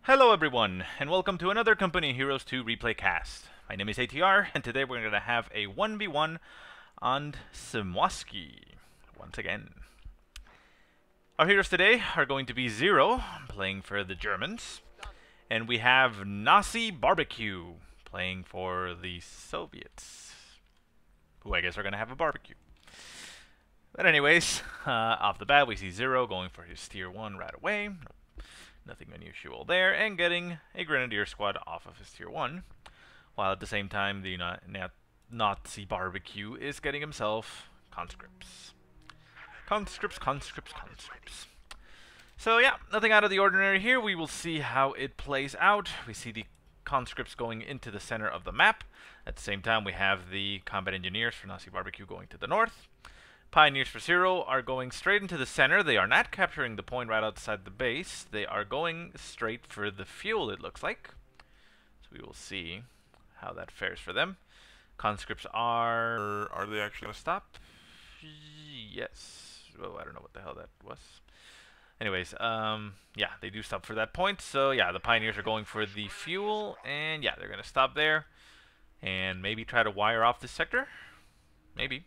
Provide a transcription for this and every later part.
Hello everyone, and welcome to another Company Heroes 2 replay cast. My name is ATR, and today we're going to have a 1v1 on Semoskiy, once again. Our heroes today are going to be Zero, playing for the Germans, and we have nazibbq, playing for the Soviets, who I guess are going to have a barbecue. But anyways, off the bat we see Zero going for his tier 1 right away. Nothing unusual there, and getting a Grenadier squad off of his tier 1, while at the same time the nazibbq is getting himself conscripts. Conscripts. So yeah, nothing out of the ordinary here. We will see how it plays out. We see the conscripts going into the center of the map. At the same time, we have the combat engineers for nazibbq going to the north. Pioneers for Zero are going straight into the center. They are not capturing the point right outside the base. They are going straight for the fuel, it looks like. So we will see how that fares for them. Conscripts are they actually going to stop? Yes. Oh, I don't know what the hell that was. Anyways, yeah, they do stop for that point. So yeah, the Pioneers are going for the fuel, and yeah, they're going to stop there. And maybe try to wire off this sector? Maybe.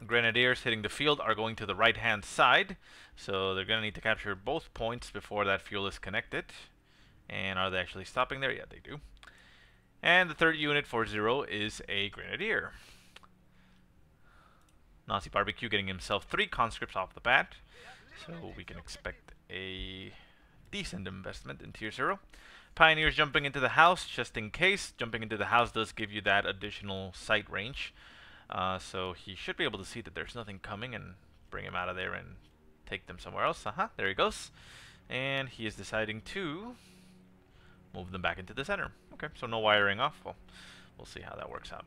Grenadiers hitting the field are going to the right-hand side, so they're going to need to capture both points before that fuel is connected. And are they actually stopping there? Yeah, they do. And the third unit for Zero is a Grenadier. nazibbq getting himself 3 conscripts off the bat, so we can expect a decent investment in tier 0. Pioneers jumping into the house just in case. Jumping into the house does give you that additional sight range. So he should be able to see that there's nothing coming and bring him out of there and take them somewhere else. There he goes. And he is deciding to move them back into the center. Okay, so no wiring off. Well, we'll see how that works out.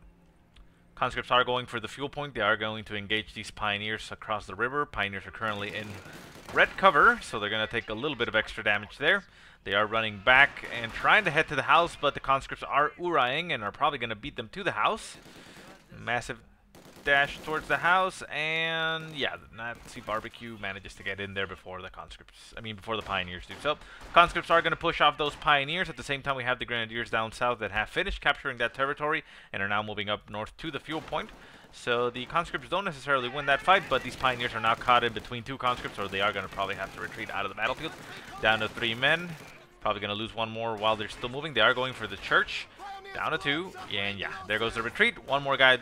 Conscripts are going for the fuel point. They are going to engage these Pioneers across the river. Pioneers are currently in red cover, so they're going to take a little bit of extra damage there. They are running back and trying to head to the house, but the conscripts are Uraying and are probably going to beat them to the house. Massive dash towards the house, and yeah, the nazibbq manages to get in there before the before the Pioneers do. So conscripts are going to push off those Pioneers. At the same time, we have the Grenadiers down south that have finished capturing that territory and are now moving up north to the fuel point. So the conscripts don't necessarily win that fight, but these Pioneers are now caught in between 2 conscripts, or they are going to probably have to retreat out of the battlefield. Down to 3 men. Probably going to lose 1 more while they're still moving. They are going for the church. Down to 2, and yeah, there goes the retreat. 1 more guy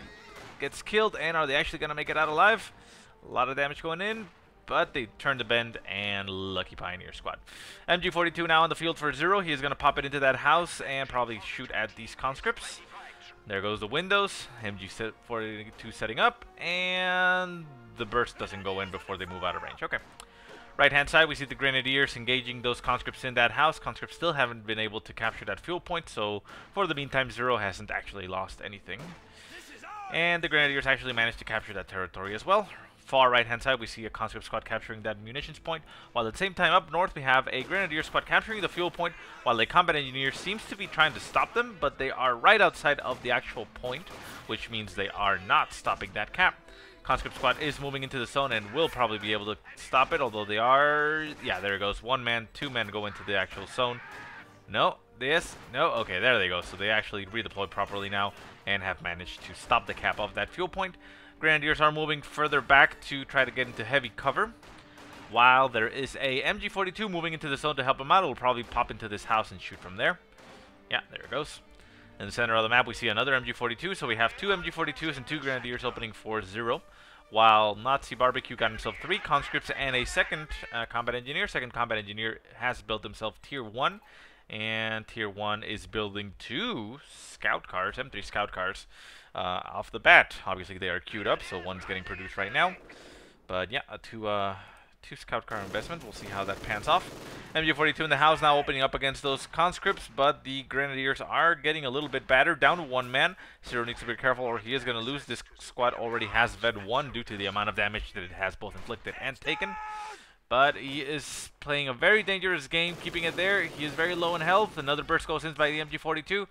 gets killed, and are they actually going to make it out alive? A lot of damage going in, but they turn the bend, and lucky Pioneer squad. MG42 now on the field for Zero. He is going to pop it into that house and probably shoot at these conscripts. There goes the windows. MG42 setting up, and the burst doesn't go in before they move out of range. Okay. Right-hand side, we see the Grenadiers engaging those conscripts in that house. Conscripts still haven't been able to capture that fuel point, so for the meantime, Zero hasn't actually lost anything. And the Grenadiers actually managed to capture that territory as well. Far right-hand side, we see a conscript squad capturing that munitions point, while at the same time up north we have a Grenadier squad capturing the fuel point, while a combat engineer seems to be trying to stop them, but they are right outside of the actual point, which means they are not stopping that cap. Conscript squad is moving into the zone and will probably be able to stop it, although they are... Yeah, there it goes. 1 man, 2 men go into the actual zone. No, this, no, okay, there they go. So they actually redeployed properly now and have managed to stop the cap of that fuel point. Grenadiers are moving further back to try to get into heavy cover, while there is a MG42 moving into the zone to help them out. It will probably pop into this house and shoot from there. Yeah, there it goes. In the center of the map, we see another MG42, so we have 2 MG42s and 2 Grenadiers opening for Zero, while nazibbq got himself 3 conscripts and a second combat engineer. Second combat engineer has built himself tier 1, and tier 1 is building 2 scout cars, M3 scout cars, off the bat. Obviously, they are queued up, so one's getting produced right now. But yeah, two scout car investment. We'll see how that pans off. MG42 in the house now opening up against those conscripts, but the Grenadiers are getting a little bit battered, down to 1 man. Zero needs to be careful or he is going to lose. This squad already has Ved 1 due to the amount of damage that it has both inflicted and taken. But he is playing a very dangerous game, keeping it there. He is very low in health. Another burst goes in by the MG42.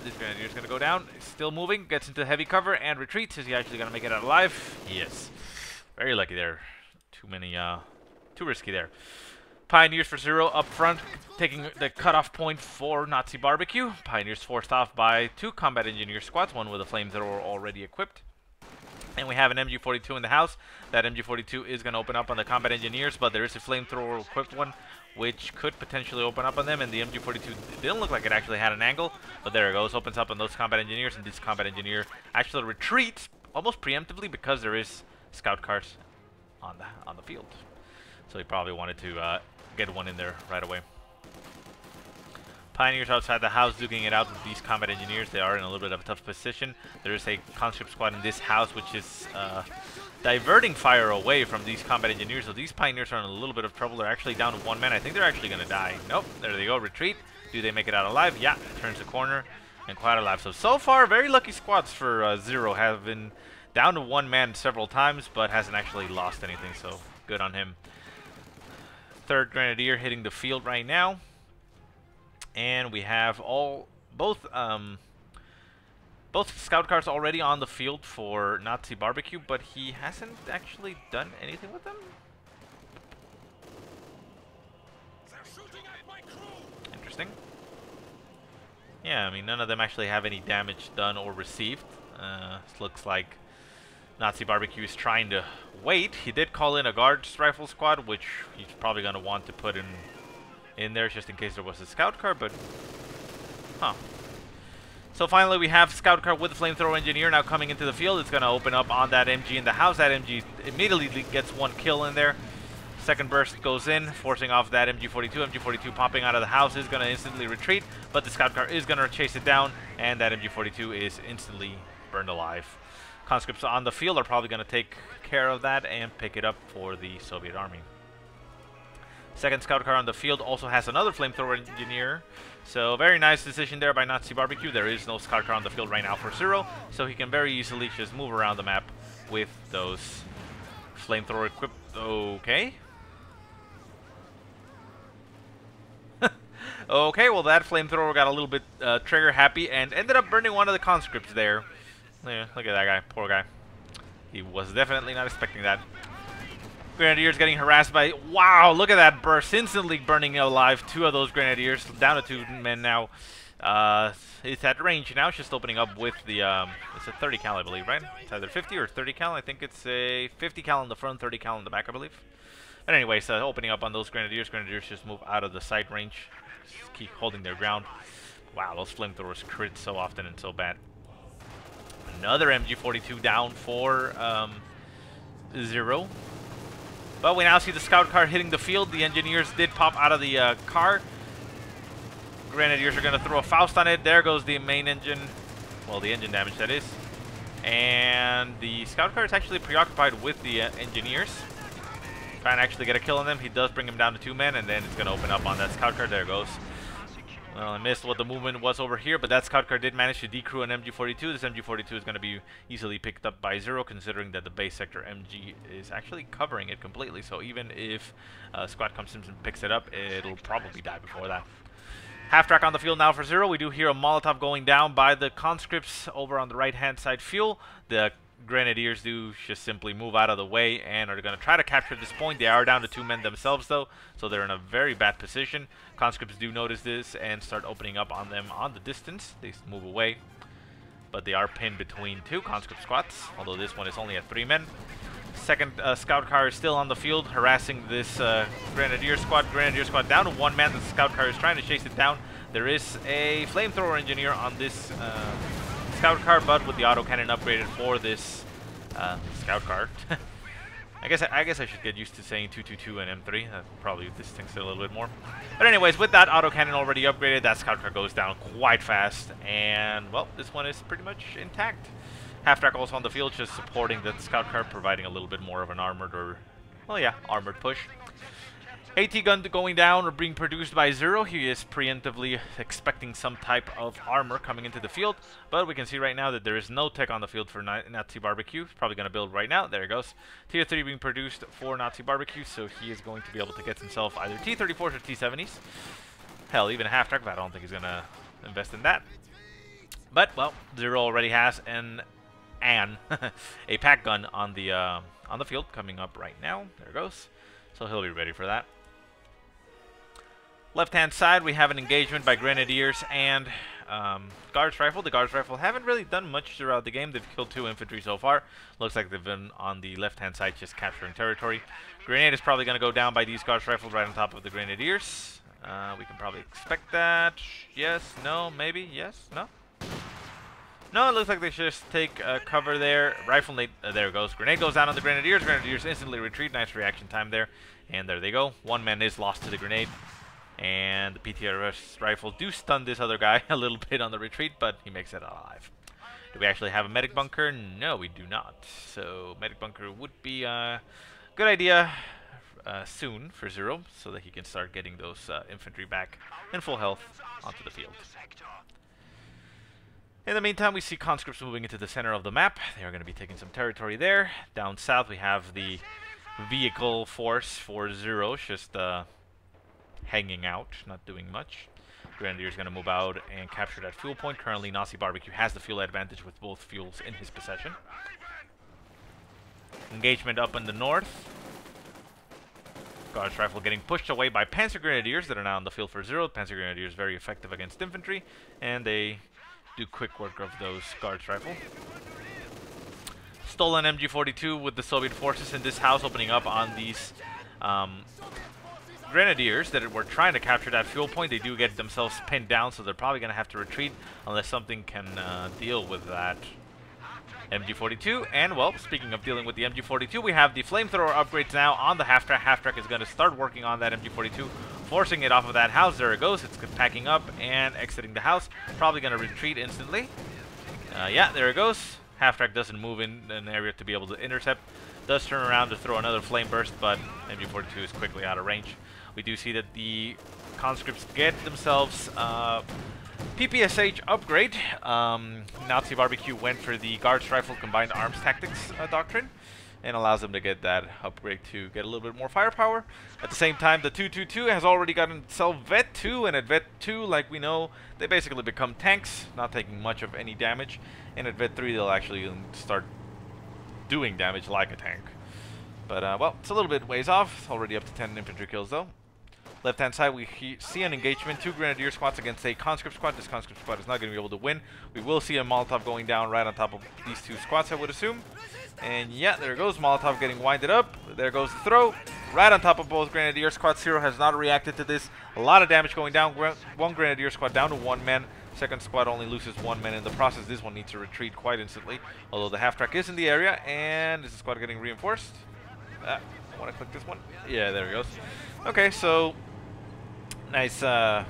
This Grenadier is going to go down. He's still moving, gets into heavy cover and retreats. Is he actually going to make it out alive? He is. Very lucky there. Too risky there. Pioneers for 0 up front, taking the cutoff point for Nazi Barbecue. Pioneers forced off by 2 combat engineer squads, one with a flamethrower already equipped. And we have an MG42 in the house. That MG42 is going to open up on the combat engineers, but there is a flamethrower equipped one, which could potentially open up on them. And the MG42 didn't look like it actually had an angle, but there it goes. Opens up on those combat engineers, and this combat engineer actually retreats almost preemptively because there is scout cars on the field. So he probably wanted to get one in there right away. Pioneers outside the house duking it out with these combat engineers. They are in a little bit of a tough position. There is a conscript squad in this house which is diverting fire away from these combat engineers. So these pioneers are in a little bit of trouble. They're actually down to 1 man. I think they're actually going to die. Nope. There they go. Retreat. Do they make it out alive? Yeah. Turns the corner and quite alive. So far, very lucky squads for 0. Have been down to 1 man several times, but hasn't actually lost anything. So good on him. 3rd Grenadier hitting the field right now. And we have both scout cars already on the field for Nazi Barbecue, but he hasn't actually done anything with them. Interesting. Yeah, I mean, none of them actually have any damage done or received. Looks like Nazi Barbecue is trying to wait. He did call in a guards rifle squad, which he's probably going to want to put in there just in case there was a scout car, but So finally we have scout car with the flamethrower engineer now coming into the field. It's going to open up on that MG in the house. That MG immediately gets 1 kill in there. Second burst goes in, forcing off that MG42. MG42 popping out of the house is going to instantly retreat, but the scout car is going to chase it down, and that MG42 is instantly burned alive. Conscripts on the field are probably going to take care of that and pick it up for the Soviet Army. Second scout car on the field also has another flamethrower engineer. So very nice decision there by Nazi Barbecue. There is no scout car on the field right now for 0, so he can very easily just move around the map with those flamethrower equipped. Okay. Okay, well that flamethrower got a little bit trigger happy and ended up burning one of the conscripts there. Yeah, look at that guy, poor guy. He was definitely not expecting that. Grenadiers getting harassed by... Wow, look at that burst. Instantly burning alive 2 of those Grenadiers. Down to 2 men now. It's at range now. It's just opening up with the... it's a 30 cal, I believe, right? It's either 50 or 30 cal. I think it's a 50 cal in the front, 30 cal in the back, I believe. But anyways, opening up on those Grenadiers. Grenadiers just move out of the sight range. Just keep holding their ground. Wow, those flamethrowers crit so often and so bad. Another MG42 down for 0. But we now see the scout car hitting the field. The engineers did pop out of the car. Grenadiers are going to throw a Faust on it. There goes the main engine. Well, the engine damage, that is. And the scout car is actually preoccupied with the engineers. Trying to actually get a kill on them. He does bring him down to 2 men, and then it's going to open up on that scout car. There it goes. Well, I missed what the movement was over here, but that scout car did manage to decrew an MG42. This MG42 is going to be easily picked up by 0, considering that the base sector MG is actually covering it completely. So even if squad comes in and picks it up, it'll probably die before that. Half track on the field now for 0. We do hear a Molotov going down by the conscripts over on the right-hand side fuel. The Grenadiers do just simply move out of the way and are going to try to capture this point. They are down to 2 men themselves, though, so they're in a very bad position. Conscripts do notice this and start opening up on them on the distance. They move away, but they are pinned between 2 conscript squads, although this one is only at 3 men. Second scout car is still on the field, harassing this Grenadier squad. Grenadier squad down to 1 man. The scout car is trying to chase it down. There is a flamethrower engineer on this scout car, but with the autocannon upgraded for this scout car. I guess I should get used to saying 222 and M3. That probably distincts it a little bit more. But anyways, with that autocannon already upgraded, that scout car goes down quite fast, and well, this one is pretty much intact. Half track also on the field, just supporting that scout car, providing a little bit more of an armored armored push. AT gun going down or being produced by 0. He is preemptively expecting some type of armor coming into the field, but we can see right now that there is no tech on the field for Nazi Barbecue. He's probably going to build right now. There it goes. Tier 3 being produced for Nazi Barbecue, so he is going to be able to get himself either T-34s or T-70s. Hell, even a half track, but I don't think he's going to invest in that. But, well, 0 already has a pack gun on the field coming up right now. There it goes. So he'll be ready for that. Left-hand side, we have an engagement by Grenadiers and Guards Rifle. The Guards Rifle haven't really done much throughout the game. They've killed 2 infantry so far. Looks like they've been on the left-hand side just capturing territory. Grenade is probably going to go down by these Guards Rifle right on top of the Grenadiers. We can probably expect that. Yes, no, maybe, yes, no? No, it looks like they should just take cover there. Rifle nade, there it goes. Grenade goes down on the Grenadiers. Grenadiers instantly retreat. Nice reaction time there. And there they go. 1 man is lost to the grenade. And the PTRS rifle do stun this other guy a little bit on the retreat, but he makes it alive. Do we actually have a medic bunker? No, we do not. So medic bunker would be a good idea soon for Zero, so that he can start getting those infantry back in full health onto the field. In the meantime, we see conscripts moving into the center of the map. They are going to be taking some territory there. Down south, we have the vehicle force for Zero, just hanging out, not doing much. Grenadier is going to move out and capture that fuel point. Currently, nazibbq has the fuel advantage with both fuels in his possession. Engagement up in the north. Guards Rifle getting pushed away by Panzer Grenadiers that are now on the field for Zero. Panzer Grenadiers very effective against infantry, and they do quick work of those Guards Rifle. Stolen MG42 with the Soviet forces in this house opening up on these Grenadiers that were trying to capture that fuel point. They do get themselves pinned down, so they're probably going to have to retreat unless something can deal with that MG42. And, well, speaking of dealing with the MG42, we have the flamethrower upgrades now on the half-track. Half-track is going to start working on that MG42, forcing it off of that house. There it goes. It's packing up and exiting the house. Probably going to retreat instantly. Yeah, there it goes. Half-track doesn't move in an area to be able to intercept. Does turn around to throw another flame burst, but MG42 is quickly out of range. We do see that the conscripts get themselves PPSH upgrade. nazibbq went for the Guards Rifle Combined Arms Tactics doctrine, and allows them to get that upgrade to get a little bit more firepower. At the same time, the 222 has already gotten itself Vet 2, and at Vet 2, like we know, they basically become tanks, not taking much of any damage. And at Vet 3, they'll actually start doing damage like a tank. But, well, it's a little bit ways off. It's already up to 10 infantry kills, though. Left-hand side, we see an engagement. 2 Grenadier squads against a conscript squad. This conscript squad is not going to be able to win. We will see a Molotov going down right on top of these 2 squads, I would assume. And yeah, there goes Molotov getting winded up. There goes the throw. Right on top of both Grenadier squads. Zero has not reacted to this. A lot of damage going down. 1 Grenadier squad down to 1 man. Second squad only loses 1 man in the process. This one needs to retreat quite instantly. Although the half-track is in the area. And is the squad getting reinforced? I want to click this one. Yeah, there it goes. Okay, so nice, well,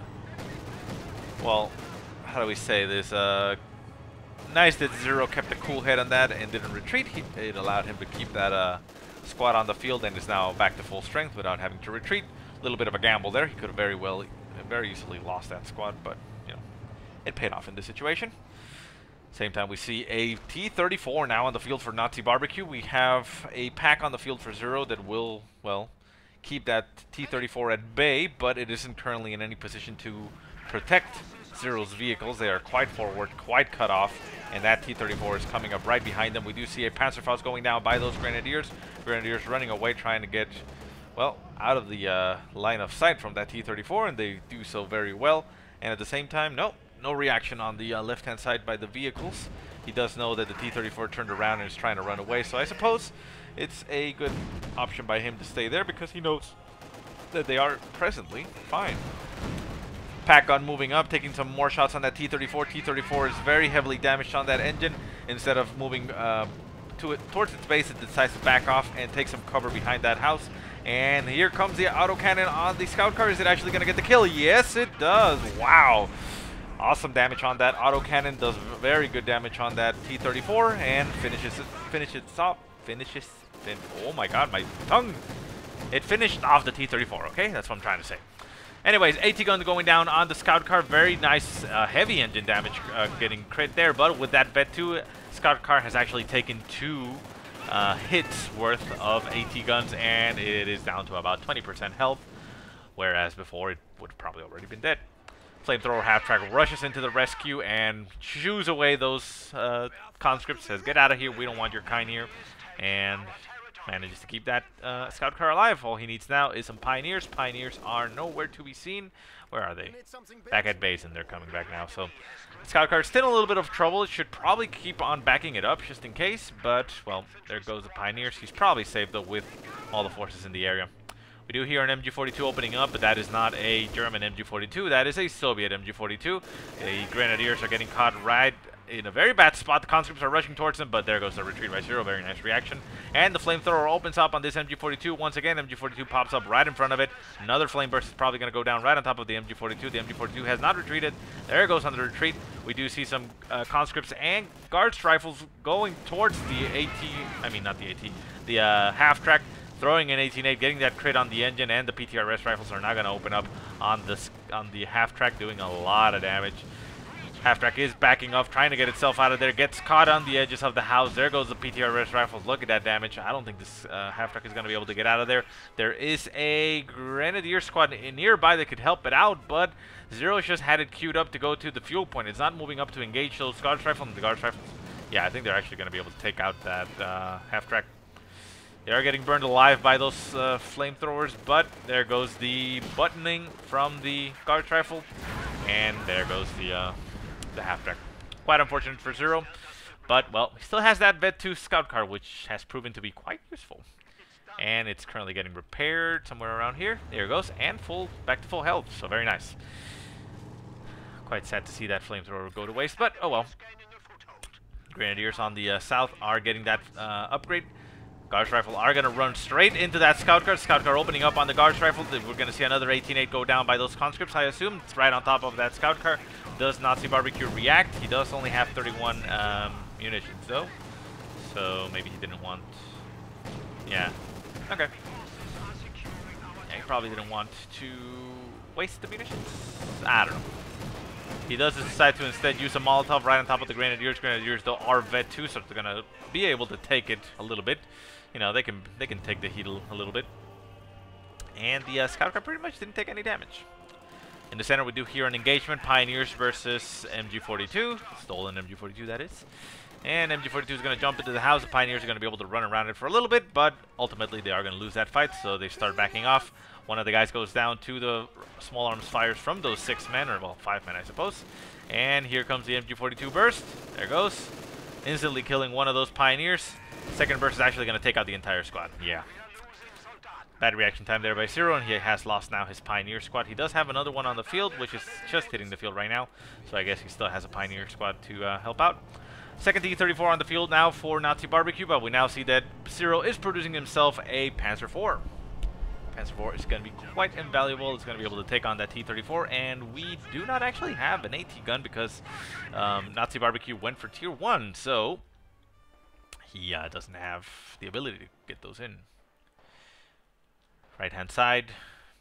how do we say this? Nice that Zero kept a cool head on that and didn't retreat. It allowed him to keep that squad on the field and is now back to full strength without having to retreat. A little bit of a gamble there. He could have very easily lost that squad, but, you know, it paid off in this situation. Same time, we see a T-34 now on the field for nazibbq. We have a pack on the field for Zero that will, well, keep that T-34 at bay, but it isn't currently in any position to protect Zero's vehicles. They are quite forward, quite cut off, and that T-34 is coming up right behind them. We do see a Panzerfaust going down by those Grenadiers. Grenadiers running away, trying to get, well, out of the line of sight from that T-34, and they do so very well. And at the same time, no reaction on the left-hand side by the vehicles. He does know that the T-34 turned around and is trying to run away, so I suppose it's a good option by him to stay there because he knows that they are presently fine. Pack gun moving up, taking some more shots on that T-34. T-34 is very heavily damaged on that engine. Instead of moving towards its base, it decides to back off and take some cover behind that house. And here comes the autocannon on the scout car. Is it actually going to get the kill? Yes, it does. Wow. Awesome damage on that autocannon. Does very good damage on that T-34 and finishes off. Oh my god, my tongue. It finished off the T-34, okay? That's what I'm trying to say. Anyways, AT gun going down on the scout car. Very nice heavy engine damage getting crit there. But with that Vet 2, scout car has actually taken 2 hits worth of AT guns. And it is down to about 20% health. Whereas before, it would have probably already been dead. Flamethrower half-track rushes into the rescue and chews away those conscripts. Says, get out of here. We don't want your kind here. And Manages to keep that scout car alive. All he needs now is some pioneers. Pioneers are nowhere to be seen. Where are they? Back at base, and they're coming back now. So scout car is still in a little bit of trouble. It should probably keep on backing it up just in case. But, well, there goes the pioneers. He's probably safe, though, with all the forces in the area. We do hear an MG42 opening up, but that is not a German MG42. That is a Soviet MG42. The Grenadiers are getting caught right in a very bad spot. The conscripts are rushing towards them, but there goes the retreat by Zero. Very nice reaction. And the flamethrower opens up on this MG42. Once again, MG42 pops up right in front of it. Another flame burst is probably going to go down right on top of the MG42. The MG42 has not retreated. There it goes on the retreat. We do see some conscripts and guards rifles going towards the the half-track, throwing an 18-8, getting that crit on the engine, and the PTRS rifles are now going to open up on the half-track, doing a lot of damage. Half-track is backing off, trying to get itself out of there, gets caught on the edges of the house. There goes the PTRS rifles. Look at that damage. I don't think this half-track is going to be able to get out of there. There is a Grenadier squad nearby that could help it out, but Zero just had it queued up to go to the fuel point. It's not moving up to engage those guards rifles, and the guards rifles, yeah, I think they're actually going to be able to take out that half-track. They are getting burned alive by those flamethrowers, but there goes the buttoning from the guards rifle, and there goes the half-track. Quite unfortunate for Zero, but, well, he still has that Vet 2 scout car, which has proven to be quite useful. And it's currently getting repaired somewhere around here. There it goes, and back to full health, so very nice. Quite sad to see that flamethrower go to waste, but oh well. Grenadiers on the south are getting that upgrade. Guards rifle are going to run straight into that scout car. Scout car opening up on the guards rifle. We're going to see another 18-8 go down by those conscripts, I assume. It's right on top of that scout car. Does nazibbq react? He does only have 31 munitions, though. So maybe he didn't want... Yeah. Okay. Yeah, he probably didn't want to waste the munitions. I don't know. He does decide to instead use a Molotov right on top of the Grenadiers. Grenadiers, though, are Vet 2, so they're going to be able to take it a little bit. You know, they can take the heat a little bit. And the scout car pretty much didn't take any damage. In the center, we do hear an engagement. Pioneers versus MG42. Stolen MG42, that is. And MG42 is going to jump into the house. The Pioneers are going to be able to run around it for a little bit, but ultimately they are going to lose that fight, so they start backing off. One of the guys goes down to the small arms fires from those 6 men, or, well, 5 men, I suppose. And here comes the MG42 burst. There goes. Instantly killing one of those Pioneers. Second burst is actually going to take out the entire squad. Yeah. Bad reaction time there by Zero, and he has lost now his Pioneer squad. He does have another one on the field, which is just hitting the field right now. So I guess he still has a Pioneer squad to help out. Second T-34 on the field now for nazibbq, but we now see that Zero is producing himself a Panzer IV. Panzer IV is going to be quite invaluable. It's going to be able to take on that T-34, and we do not actually have an AT gun because nazibbq went for Tier 1, so he doesn't have the ability to get those in. Right-hand side,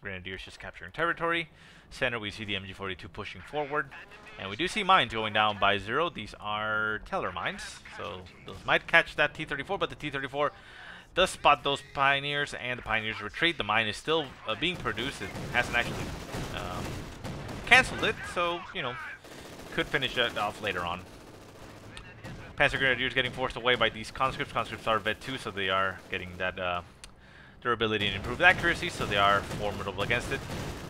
Grenadiers just capturing territory. Center, we see the MG42 pushing forward. And we do see mines going down by Zero. These are Teller mines, so those might catch that T-34, but the T-34 does spot those Pioneers, and the Pioneers retreat. The mine is still being produced. It hasn't actually cancelled it, so, you know, could finish it off later on. Panzer Grenadiers getting forced away by these conscripts. Conscripts are Vet 2, so they are getting that durability and improved accuracy, so they are formidable against it.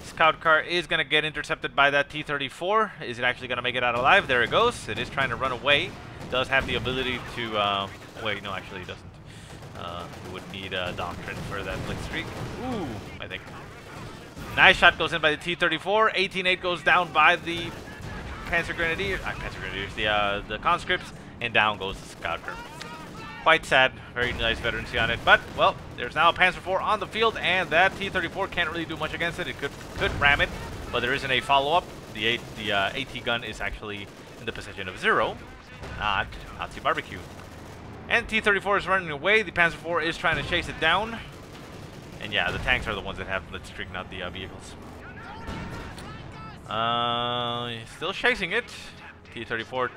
Scout car is going to get intercepted by that T-34. Is it actually going to make it out alive? There it goes. It is trying to run away. Does have the ability to... wait, no, actually it doesn't. It would need a doctrine for that blitzkrieg. Ooh, I think. Nice shot goes in by the T-34. 18-8 goes down by the Panzer Grenadiers. Panzer Grenadiers, the conscripts. And down goes the scout car. Quite sad. Very nice veterancy on it. But, well, there's now a Panzer IV on the field, and that T-34 can't really do much against it. It could ram it, but there isn't a follow-up. The AT gun is actually in the possession of Zero, not nazibbq. And T-34 is running away. The Panzer IV is trying to chase it down. And yeah, the tanks are the ones that have blitzkrieg, not the vehicles. Still chasing it. T-34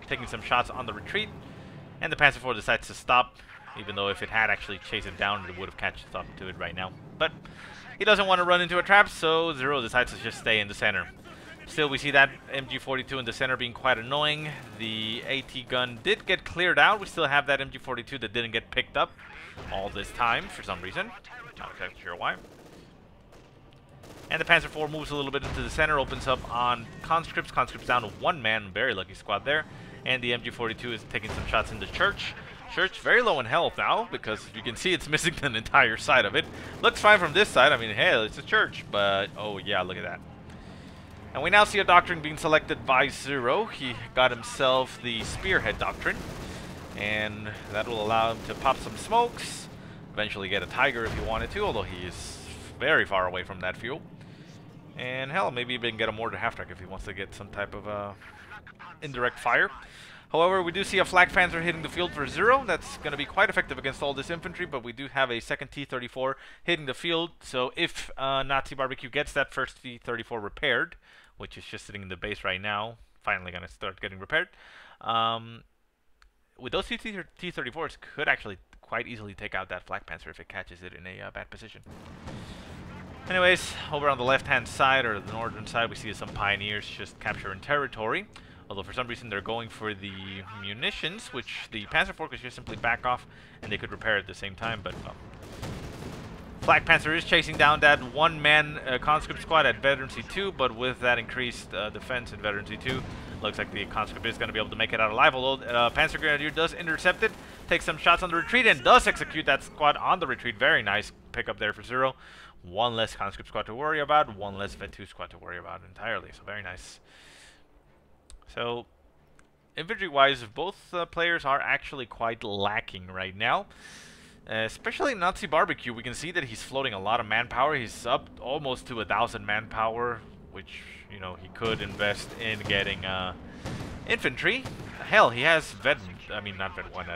taking some shots on the retreat. And the Panzer IV decides to stop, even though if it had actually chased it down, it would have catched up to it right now. But he doesn't want to run into a trap, so Zero decides to just stay in the center. Still, we see that MG42 in the center being quite annoying. The AT gun did get cleared out. We still have that MG42 that didn't get picked up all this time for some reason. Not exactly sure why. And the Panzer IV moves a little bit into the center, opens up on conscripts. Conscripts down to one man, very lucky squad there. And the MG42 is taking some shots into church. Church very low in health now, because you can see it's missing an entire side of it. Looks fine from this side. I mean, hey, it's a church, but oh yeah, look at that. And we now see a doctrine being selected by Zero. He got himself the Spearhead Doctrine, and that will allow him to pop some smokes, eventually get a Tiger if he wanted to, although he is very far away from that fuel. And hell, maybe even get a mortar half-track if he wants to get some type of indirect fire. However, we do see a Flak Panzer hitting the field for Zero. That's going to be quite effective against all this infantry, but we do have a second T-34 hitting the field. So if nazibbq gets that first T-34 repaired, which is just sitting in the base right now, finally going to start getting repaired, with those two T-34s could actually quite easily take out that Flak Panzer if it catches it in a bad position. Anyways, over on the left-hand side, or the northern side, we see some Pioneers just capturing territory. Although for some reason they're going for the munitions, which the Panzer IV could just simply back off, and they could repair at the same time, but well. Flak Panzer is chasing down that one-man conscript squad at Veteran C2, but with that increased defense in Veteran C2, looks like the conscript is going to be able to make it out alive, although Panzer Grenadier does intercept it, takes some shots on the retreat, and does execute that squad on the retreat. Very nice pickup there for Zero. One less conscript squad to worry about, one less Vet 2 squad to worry about entirely, so very nice. So, infantry-wise, both players are actually quite lacking right now. Especially nazibbq, we can see that he's floating a lot of manpower. He's up almost to 1,000 manpower, which, you know, he could invest in getting infantry. Hell, he has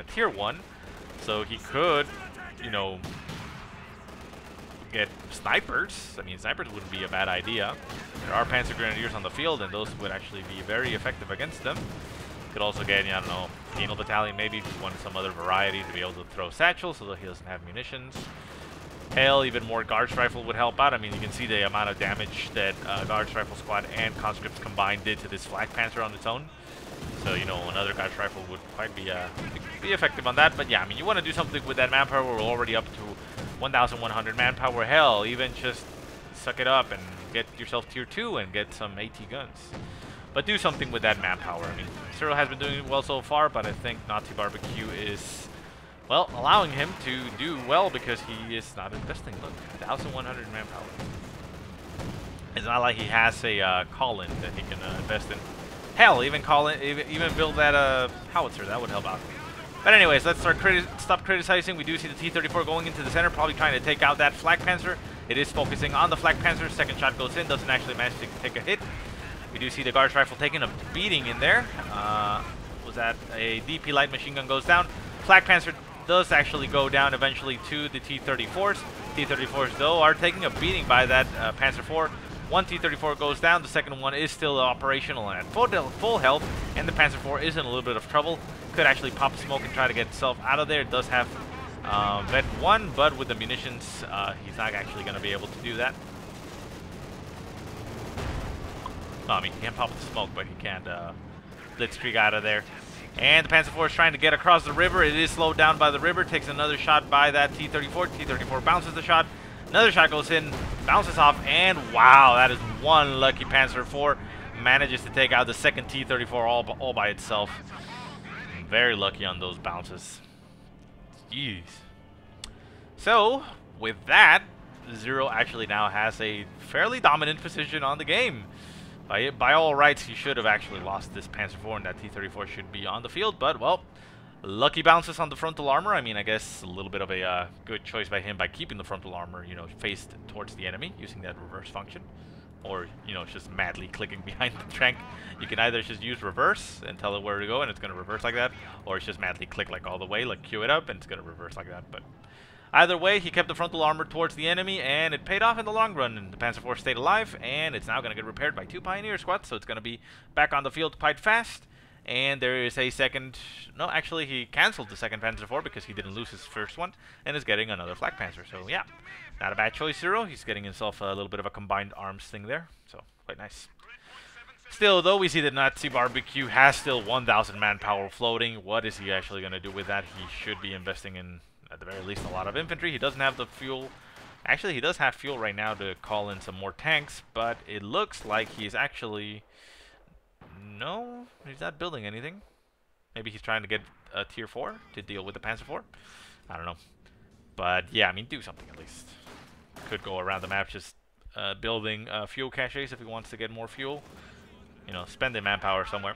Tier 1, so he could, you know, get snipers. I mean, snipers wouldn't be a bad idea. There are Panzer Grenadiers on the field, and those would actually be very effective against them. Could also get, I don't know, Penal Battalion maybe, if you wanted some other variety to be able to throw satchels, so that he doesn't have munitions. Hell, even more Guards Rifle would help out. I mean, you can see the amount of damage that Guards Rifle Squad and Conscripts combined did to this Flak Panzer on its own. So, you know, another Guards Rifle would quite be effective on that. But yeah, I mean, you want to do something with that manpower. We're already up to 1,100 manpower. Hell, even just suck it up and get yourself Tier 2 and get some AT guns. But do something with that manpower. I mean, Cyril has been doing well so far, but I think nazibbq is, well, allowing him to do well because he is not investing. Look, 1,100 manpower. It's not like he has a Colin that he can invest in. Hell, even build that howitzer. That would help out. But anyways, let's stop criticizing. We do see the T-34 going into the center, probably trying to take out that Flak Panzer. It is focusing on the Flak Panzer. Second shot goes in, doesn't actually manage to take a hit. We do see the Guards Rifle taking a beating in there. Was that a DP light machine gun goes down? Flak Panzer does actually go down eventually to the T-34s. T-34s, though, are taking a beating by that Panzer IV. One T-34 goes down, the second one is still operational and at full health, and the Panzer IV is in a little bit of trouble. Could actually pop smoke and try to get itself out of there. It does have Vet 1, but with the munitions, he's not actually going to be able to do that. No, I mean, he can pop the smoke, but he can't blitzkrieg out of there. And the Panzer IV is trying to get across the river. It is slowed down by the river. Takes another shot by that T-34. T-34 bounces the shot. Another shot goes in, bounces off, and wow, that is one lucky Panzer IV. Manages to take out the second T-34 all by itself. Very lucky on those bounces. Jeez. So, with that, Zero actually now has a fairly dominant position on the game. By all rights, he should have actually lost this Panzer IV, and that T-34 should be on the field, but, well, lucky bounces on the frontal armor. I mean, I guess a little bit of a good choice by him by keeping the frontal armor, you know, faced towards the enemy, using that reverse function. Or, you know, just madly clicking behind the tank. You can either just use reverse and tell it where to go, and it's going to reverse like that, or it's just madly click like all the way, like queue it up, and it's going to reverse like that. But either way, he kept the frontal armor towards the enemy, and it paid off in the long run, and the Panzer IV stayed alive, and it's now going to get repaired by two Pioneer squads, so it's going to be back on the field quite fast. And there is a second, no, actually he cancelled the second Panzer IV because he didn't lose his first one, and is getting another Flak Panzer. So yeah, not a bad choice, Zero. He's getting himself a little bit of a combined arms thing there, so quite nice. Still, though, we see that nazibbq has still 1,000 manpower floating. What is he actually going to do with that? He should be investing in, at the very least, a lot of infantry. He doesn't have the fuel. Actually, he does have fuel right now to call in some more tanks, but it looks like he's actually... No, he's not building anything. Maybe he's trying to get a tier 4 to deal with the Panzer 4. I don't know. But yeah, I mean, do something at least. Could go around the map just building fuel caches if he wants to get more fuel. You know, spend the manpower somewhere.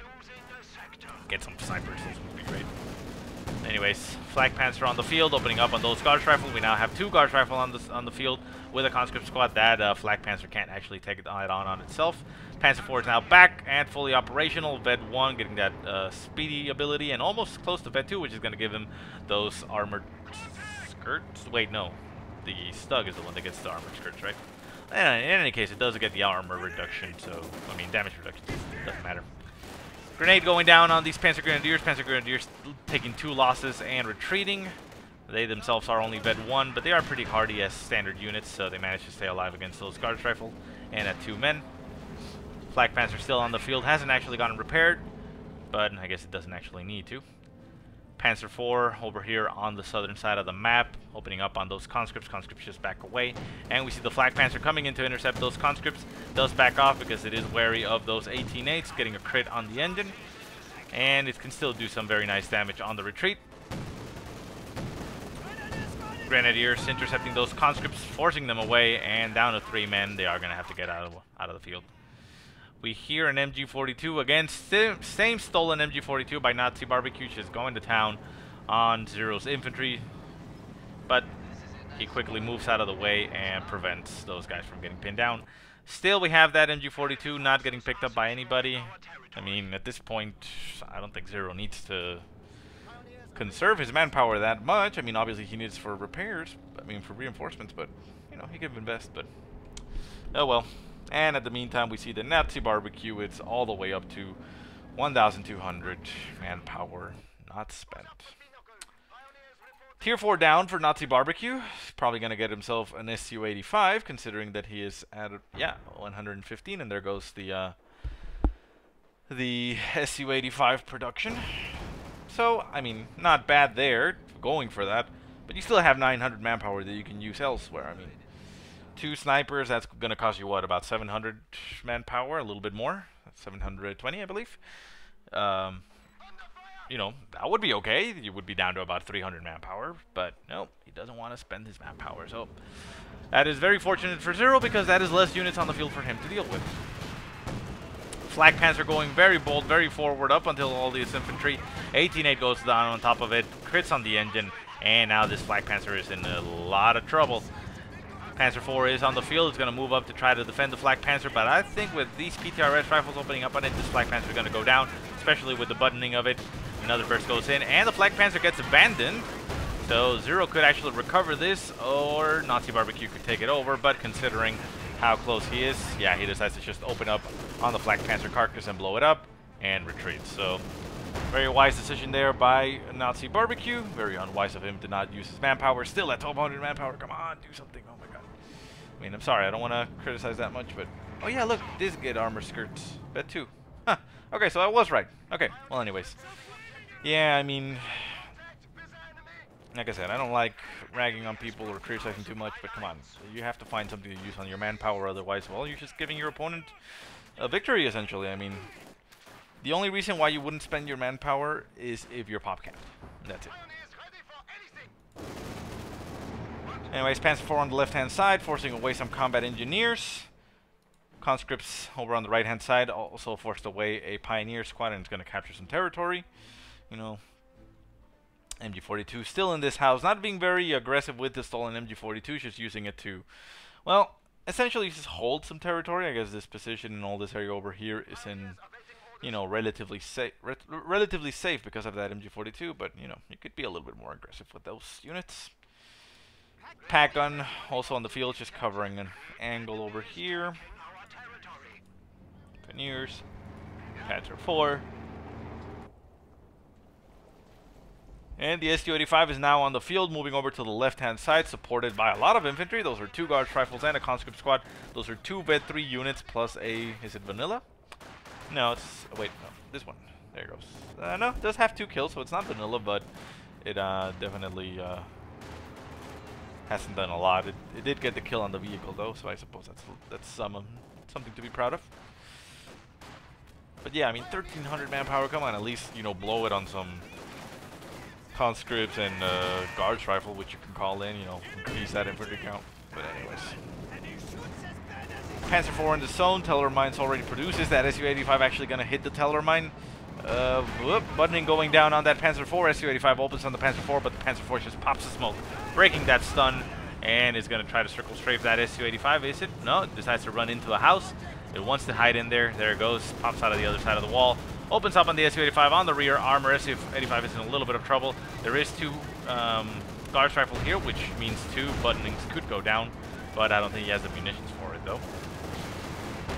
Get some snipers, this would be great. Anyways, Flak Panzer on the field, opening up on those Guards Rifle. We now have 2 Guards Rifle on the field with a conscript squad. That Flak Panzer can't actually take it on itself. Panzer 4 is now back and fully operational. Ved 1 getting that speedy ability and almost close to Ved 2, which is going to give him those armored skirts. Wait, no. The Stug is the one that gets the armored skirts, right? In any case, it does get the armor reduction, so, I mean, damage reduction, doesn't matter. Grenade going down on these Panzer Grenadiers. Panzer Grenadiers taking 2 losses and retreating. They themselves are only Ved 1, but they are pretty hardy as standard units, so they managed to stay alive against those Guards Rifle and at 2 men. Flak Panzer still on the field, hasn't actually gotten repaired, but I guess it doesn't actually need to. Panzer 4 over here on the southern side of the map, opening up on those conscripts. Conscripts just back away, and we see the Flak Panzer coming in to intercept those conscripts. Does back off because it is wary of those 18-8s, getting a crit on the engine, and it can still do some very nice damage on the retreat. Grenadiers intercepting those conscripts, forcing them away, and down to 3 men. They are going to have to get out of the field. We hear an MG42 again, same stolen MG42 by nazibbq, just going to town on Zero's infantry, but he quickly moves out of the way and prevents those guys from getting pinned down. Still, we have that MG42 not getting picked up by anybody. I mean, at this point, I don't think Zero needs to conserve his manpower that much. I mean, obviously he needs for repairs, I mean, for reinforcements, but, you know, he could invest, but, oh well. And at the meantime, we see the nazibbq, it's all the way up to 1,200 manpower not spent. Tier 4 down for nazibbq. He's probably going to get himself an Su-85, considering that he is at, 115, and there goes the Su-85 production. So, I mean, not bad there, going for that, but you still have 900 manpower that you can use elsewhere. I mean, 2 snipers, that's going to cost you, what, about 700 manpower, a little bit more, 720, I believe. You know, that would be okay. You would be down to about 300 manpower, but no, he doesn't want to spend his manpower. So that is very fortunate for Zero, because that is less units on the field for him to deal with. Flak Panzer going very bold, very forward up until all these infantry. 18-8 goes down on top of it, crits on the engine, and now this Flak Panzer is in a lot of trouble. Panzer 4 is on the field. It's going to move up to try to defend the Flak Panzer, but I think with these PTRS rifles opening up on it, this Flak Panzer is going to go down, especially with the buttoning of it. Another burst goes in, and the Flak Panzer gets abandoned. So Zero could actually recover this, or nazibbq could take it over, but considering how close he is, yeah, he decides to just open up on the Flak Panzer carcass and blow it up, and retreat. So, very wise decision there by nazibbq. Very unwise of him to not use his manpower. Still at 1,200 manpower. Come on, do something. Oh my god. I mean, I'm sorry, I don't want to criticize that much, but... Oh yeah, look, this get armor skirts. Bet 2. Huh. Okay, so I was right. Okay, well anyways. Yeah, I mean... Like I said, I don't like ragging on people or criticizing too much, but come on. You have to find something to use on your manpower, otherwise, well, you're just giving your opponent a victory, essentially. I mean, the only reason why you wouldn't spend your manpower is if you're pop capped. That's it. Anyways, Panzer 4 on the left-hand side, forcing away some combat engineers. Conscripts over on the right-hand side also forced away a pioneer squad, and it's going to capture some territory. You know, MG42 still in this house, not being very aggressive with the stolen MG42, just using it to, well, essentially just hold some territory. I guess this position and all this area over here is in, you know, relatively safe because of that MG42, but, you know, you could be a little bit more aggressive with those units. Pack gun also on the field, just covering an angle over here. Pioneers, Panzer 4. And the Su-85 is now on the field, moving over to the left-hand side, supported by a lot of infantry. Those are 2 Guards Rifles and a conscript squad. Those are 2 Ved 3 units plus a, is it vanilla? No, it's... wait, no. This one. There it goes. No, it does have 2 kills, so it's not vanilla, but it definitely hasn't done a lot. It did get the kill on the vehicle, though, so I suppose that's something to be proud of. But yeah, I mean, 1,300 manpower, come on, at least, you know, blow it on some conscripts and guards rifle, which you can call in, you know, increase that infantry count. But anyways. Panzer IV in the zone, Tellermine's already produces. That Su-85 actually going to hit the Tellermine. Buttoning going down on that Panzer IV. Su-85 opens on the Panzer IV, but the Panzer IV just pops the smoke, breaking that stun, and is going to try to circle strafe that Su-85. Is it? No, it decides to run into a house. It wants to hide in there. There it goes. Pops out of the other side of the wall. Opens up on the Su-85 on the rear armor. Su-85 is in a little bit of trouble. There is 2 guards rifle here, which means 2 buttonings could go down, but I don't think he has the munitions for it, though.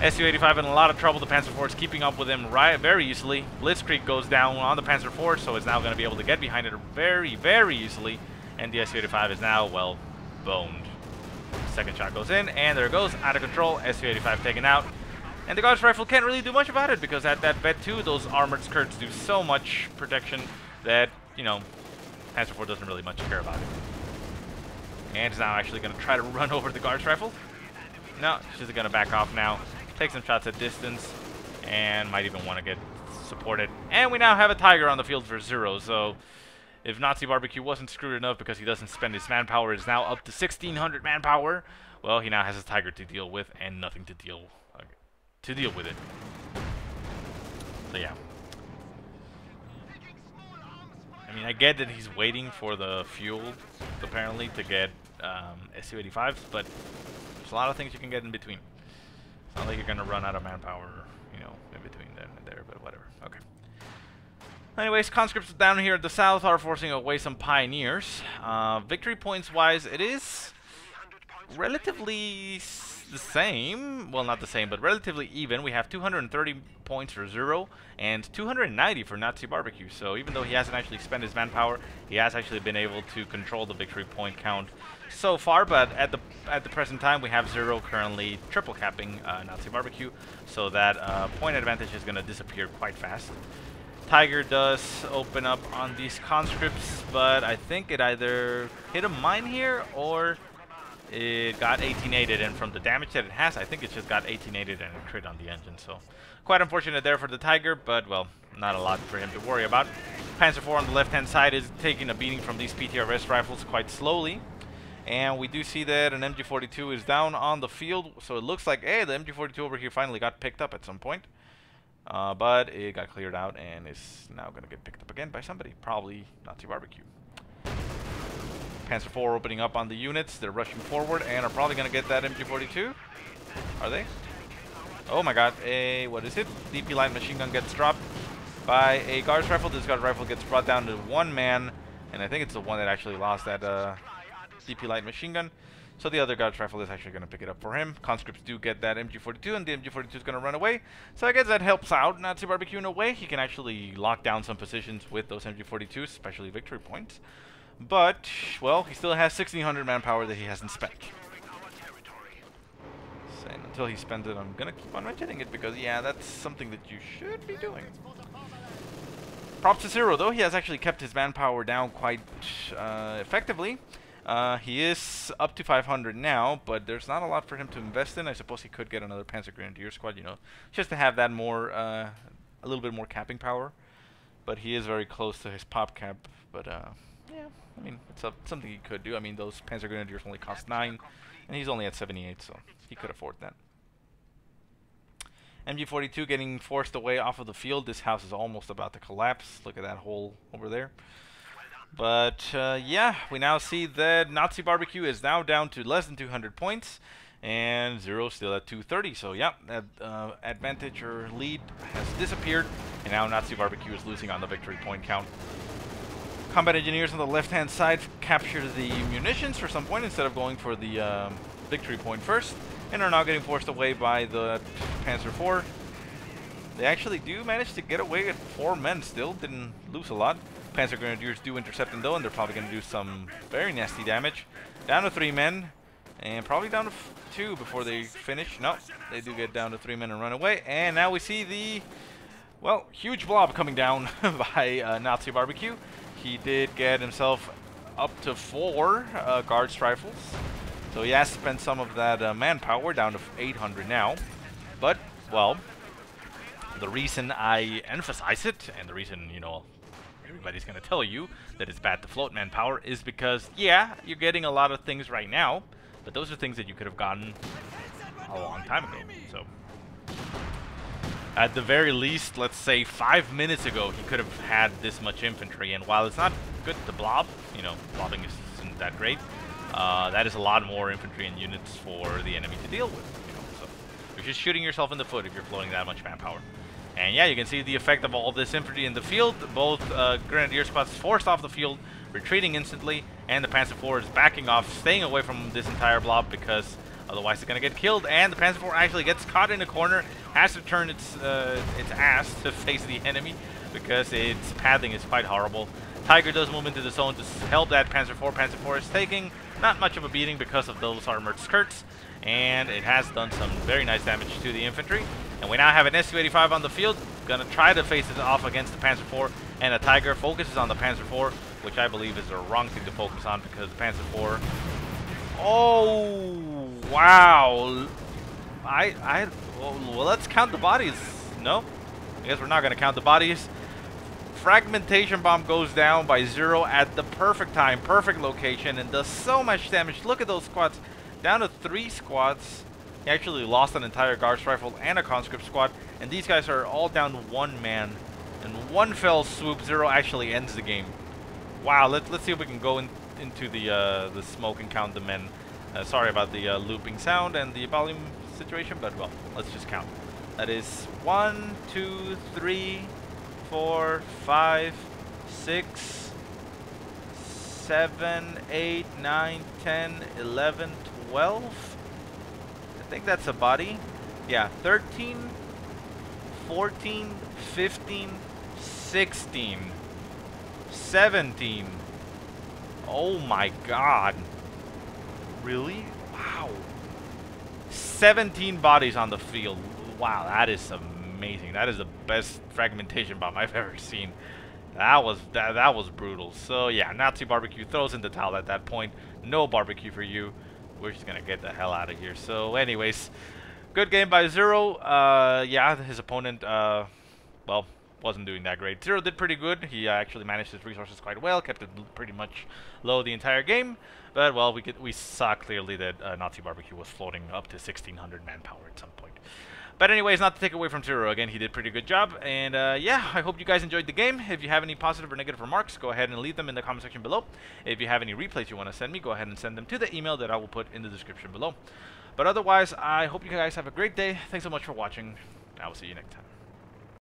Su-85 in a lot of trouble. The Panzer IV is keeping up with him very easily. Blitzkrieg goes down on the Panzer IV, so it's now going to be able to get behind it very, very easily. And the Su-85 is now, well, boned. Second shot goes in, and there it goes. Out of control. Su-85 taken out. And the Guards Rifle can't really do much about it, because at that bed 2, those armored skirts do so much protection that, you know, Panzer IV doesn't really much care about it. And is now actually going to try to run over the Guards Rifle. No, she's going to back off now. Take some shots at distance, and might even want to get supported. And we now have a Tiger on the field for 0, so if nazibbq wasn't screwed enough because he doesn't spend his manpower, it's now up to 1,600 manpower. Well, he now has a Tiger to deal with, and nothing to deal with it. So yeah. I mean, I get that he's waiting for the fuel, apparently, to get Su-85s, but there's a lot of things you can get in between. It's not like you're going to run out of manpower, you know, in between there and there, but whatever. Okay. Anyways, conscripts down here at the south are forcing away some pioneers. Victory points-wise, it is relatively the same. Well, not the same, but relatively even. We have 230 points for 0 and 290 for nazibbq. So even though he hasn't actually spent his manpower, he has actually been able to control the victory point count so far. But at the present time, we have 0 currently triple capping nazibbq, so that point advantage is going to disappear quite fast. Tiger does open up on these conscripts, but I think it either hit a mine here or it got 18-aided, and from the damage that it has, I think it just got 18-aided and a crit on the engine. So quite unfortunate there for the Tiger, but well, not a lot for him to worry about. Panzer IV on the left-hand side is taking a beating from these PTRS rifles quite slowly. And we do see that an MG42 is down on the field, so it looks like, hey, the MG42 over here finally got picked up at some point. But it got cleared out and is now going to get picked up again by somebody, probably nazibbq. Panzer IV opening up on the units. They're rushing forward and are probably going to get that MG42. Are they? Oh my god. What is it? DP light machine gun gets dropped by a Guards Rifle. This Guards Rifle gets brought down to 1 man, and I think it's the one that actually lost that DP light machine gun. So the other Guards Rifle is actually going to pick it up for him. Conscripts do get that MG42, and the MG42 is going to run away. So I guess that helps out nazibbq in a way. He can actually lock down some positions with those MG42s, especially victory points. But, well, he still has 1,600 manpower that he hasn't spent. And until he spends it, I'm going to keep on mentioning it because, yeah, that's something that you should be doing. Props to 0, though. He has actually kept his manpower down quite effectively. He is up to 500 now, but there's not a lot for him to invest in. I suppose he could get another Panzer Grenadier squad, you know, just to have that more, a little bit more capping power. But he is very close to his pop cap, but, yeah, I mean, it's something he could do. I mean, those Panzer Grenadiers only cost 9, and he's only at 78, so he could afford that. MG42 getting forced away off of the field. This house is almost about to collapse. Look at that hole over there. But, yeah, we now see that nazibbq is now down to less than 200 points, and 0 still at 230. So, yeah, that advantage or lead has disappeared, and now nazibbq is losing on the victory point count. Combat engineers on the left-hand side capture the munitions for some point instead of going for the victory point first, and are now getting forced away by the Panzer IV. They actually do manage to get away at 4 men still, didn't lose a lot. Panzer Grenadiers do intercept them though, and they're probably going to do some very nasty damage. Down to 3 men. And probably down to 2 before they finish. No, they do get down to 3 men and run away. And now we see the, well, huge blob coming down by nazibbq. He did get himself up to 4 guards rifles. So he has spent some of that manpower, down to 800 now. But, well, the reason I emphasize it, and the reason, you know, everybody's going to tell you that it's bad to float manpower is because, yeah, you're getting a lot of things right now, but those are things that you could have gotten a long time ago. So, at the very least, let's say 5 minutes ago, he could have had this much infantry, and while it's not good to blob, you know, blobbing isn't that great, that is a lot more infantry and units for the enemy to deal with, you know, so you're just shooting yourself in the foot if you're floating that much manpower. And yeah, you can see the effect of all this infantry in the field. Both Grenadier squads forced off the field, retreating instantly, and the Panzer IV is backing off, staying away from this entire blob because otherwise it's going to get killed. And the Panzer IV actually gets caught in a corner, has to turn its ass to face the enemy because its pathing is quite horrible. Tiger does move into the zone to help that Panzer IV. Panzer IV is taking not much of a beating because of those armored skirts, and it has done some very nice damage to the infantry. And we now have an Su-85 on the field, gonna try to face it off against the Panzer IV, and a Tiger focuses on the Panzer IV, which I believe is the wrong thing to focus on because the Panzer IV... Oh, wow. Well, let's count the bodies. No? I guess we're not gonna count the bodies. Fragmentation bomb goes down by 0 at the perfect time, perfect location, and does so much damage. Look at those squads. Down to 3 squads. He actually lost an entire guards rifle and a conscript squad, and these guys are all down to 1 man. And one fell swoop, 0 actually ends the game. Wow, let's see if we can go into the smoke and count the men. Sorry about the looping sound and the volume situation, but well, let's just count. That is 1, 2, 3, 4, 5, 6, 7, 8, 9, 10, 11, 12. I think that's a body. Yeah, 13, 14, 15, 16, 17. Oh my god. Really? Wow. 17 bodies on the field. Wow, that is amazing. That is the best fragmentation bomb I've ever seen. That was brutal. So yeah, nazibbq throws in the towel at that point. No barbecue for you. We're just gonna get the hell out of here. So anyways, good game by 0. Yeah, his opponent, well, wasn't doing that great. 0 did pretty good. He actually managed his resources quite well, kept it pretty much low the entire game. But well, we saw clearly that nazibbq was floating up to 1600 manpower at some point. But anyways, not to take away from 0, again, he did a pretty good job. And yeah, I hope you guys enjoyed the game. If you have any positive or negative remarks, go ahead and leave them in the comment section below. If you have any replays you want to send me, go ahead and send them to the email that I will put in the description below. But otherwise, I hope you guys have a great day. Thanks so much for watching. I will see you next time.